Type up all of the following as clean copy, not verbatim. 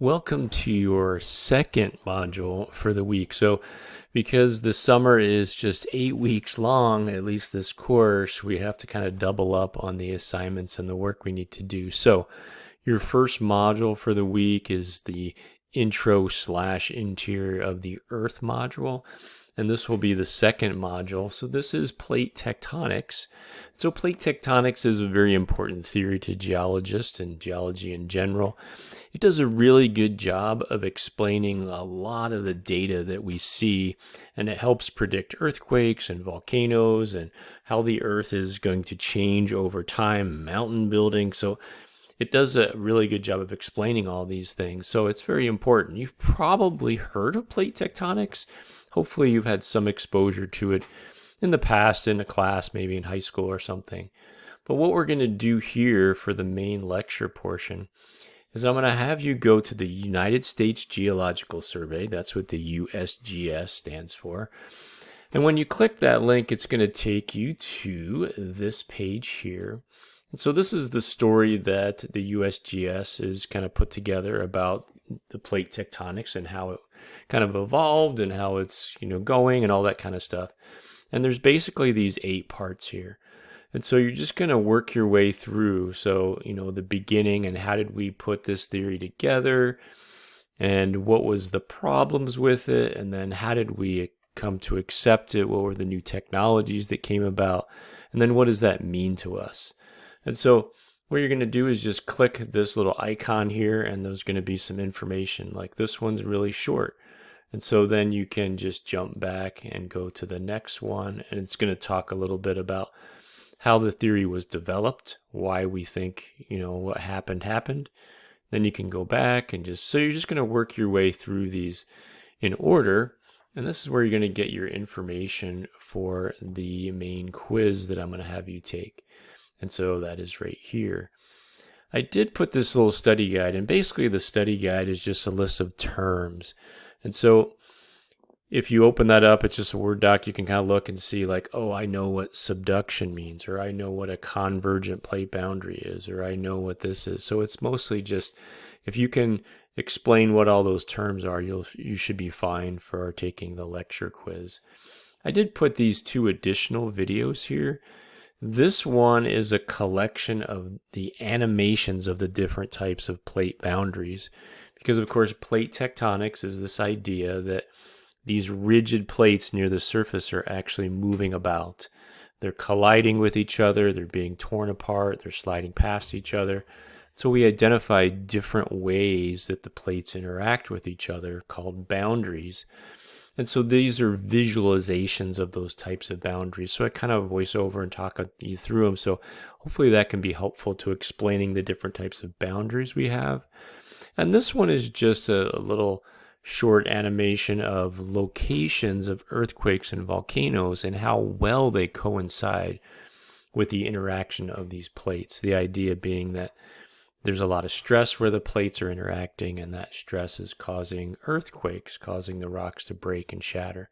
Welcome to your second module for the week. So because the summer is just 8 weeks long, at least this course, we have to kind of double up on the assignments and the work we need to do. So your first module for the week is the intro/interior of the Earth module. And this will be the second module. So this is plate tectonics. So plate tectonics is a very important theory to geologists and geology in general. It does a really good job of explaining a lot of the data that we see, and it helps predict earthquakes and volcanoes and how the Earth is going to change over time, mountain building. So it does a really good job of explaining all these things. So it's very important. You've probably heard of plate tectonics. Hopefully you've had some exposure to it in the past, in a class, maybe in high school or something. But what we're going to do here for the main lecture portion is I'm going to have you go to the United States Geological Survey. That's what the USGS stands for. And when you click that link, it's going to take you to this page here. And so this is the story that the USGS is kind of put together about the plate tectonics and how it kind of evolved and how it's, going and all that kind of stuff. And there's basically these 8 parts here. And so you're just going to work your way through. So, the beginning and how did we put this theory together and what was the problems with it? And then how did we come to accept it? What were the new technologies that came about? And then what does that mean to us? And so what you're going to do is just click this little icon here, and there's going to be some information. Like this one's really short. And so then you can just jump back and go to the next one, and it's going to talk a little bit about how the theory was developed, why we think, what happened. Then you can go back and so you're just going to work your way through these in order. And this is where you're going to get your information for the main quiz that I'm going to have you take. And so that is right here. I did put this little study guide, and basically the study guide is just a list of terms. And so if you open that up, it's just a Word doc. You can kind of look and see like, oh, I know what subduction means, or I know what a convergent plate boundary is, or I know what this is. So it's mostly just, if you can explain what all those terms are, you should be fine for taking the lecture quiz. I did put these 2 additional videos here. This one is a collection of the animations of the different types of plate boundaries. Because of course, plate tectonics is this idea that these rigid plates near the surface are actually moving about. They're colliding with each other, they're being torn apart, they're sliding past each other. So we identify different ways that the plates interact with each other called boundaries. And so these are visualizations of those types of boundaries. So I kind of voice over and talk you through them. So hopefully that can be helpful to explaining the different types of boundaries we have. And this one is just a little short animation of locations of earthquakes and volcanoes and how well they coincide with the interaction of these plates. The idea being that there's a lot of stress where the plates are interacting, and that stress is causing earthquakes, causing the rocks to break and shatter.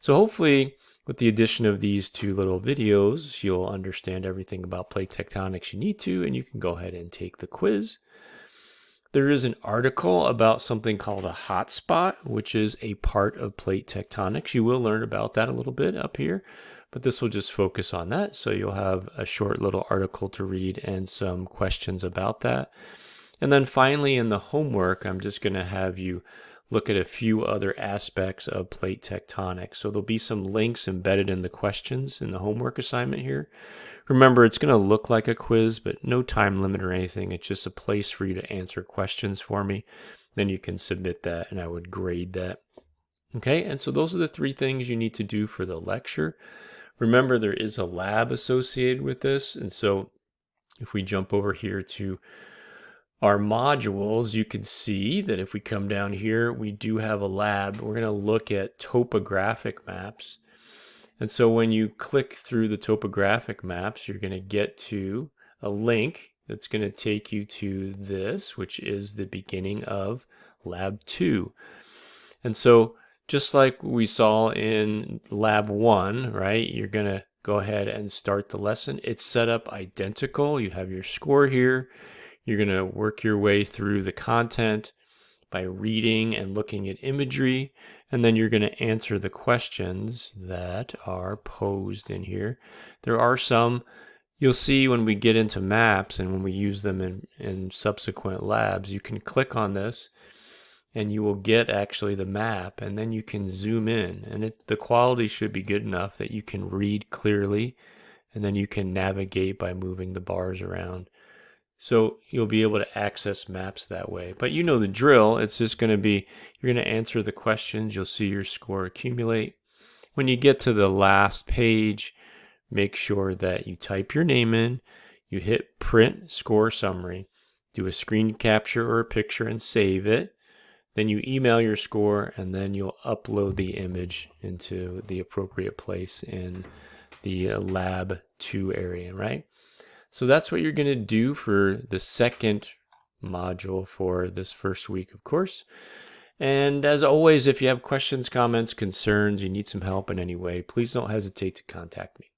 So hopefully with the addition of these 2 little videos, you'll understand everything about plate tectonics you need to, and you can go ahead and take the quiz. There is an article about something called a hotspot, which is a part of plate tectonics. You will learn about that a little bit up here, but this will just focus on that. So you'll have a short little article to read and some questions about that. And then finally in the homework, I'm just going to have you look at a few other aspects of plate tectonics. So there'll be some links embedded in the questions in the homework assignment here. Remember, it's going to look like a quiz, but no time limit or anything. It's just a place for you to answer questions for me. Then you can submit that, and I would grade that. Okay, and so those are the 3 things you need to do for the lecture. Remember, there is a lab associated with this, and so if we jump over here to our modules, you can see that if we come down here, we do have a lab. We're going to look at topographic maps. And so when you click through the topographic maps, you're going to get to a link that's going to take you to this, which is the beginning of Lab 2. And so just like we saw in Lab 1, right, you're going to go ahead and start the lesson. It's set up identical. You have your score here. You're going to work your way through the content. by reading and looking at imagery, and then you're going to answer the questions that are posed in here. There are some you'll see when we get into maps and when we use them in subsequent labs. You can click on this and you will get actually the map, and then you can zoom in, and the quality should be good enough that you can read clearly, and then you can navigate by moving the bars around. So you'll be able to access maps that way. But you know the drill. It's just going to be, you're going to answer the questions. You'll see your score accumulate. When you get to the last page, make sure that you type your name in. You hit print score summary. Do a screen capture or a picture and save it. Then you email your score, and then you'll upload the image into the appropriate place in the Lab 2 area, right? So that's what you're going to do for the second module for this first week of course. And as always, if you have questions, comments, concerns, you need some help in any way, please don't hesitate to contact me.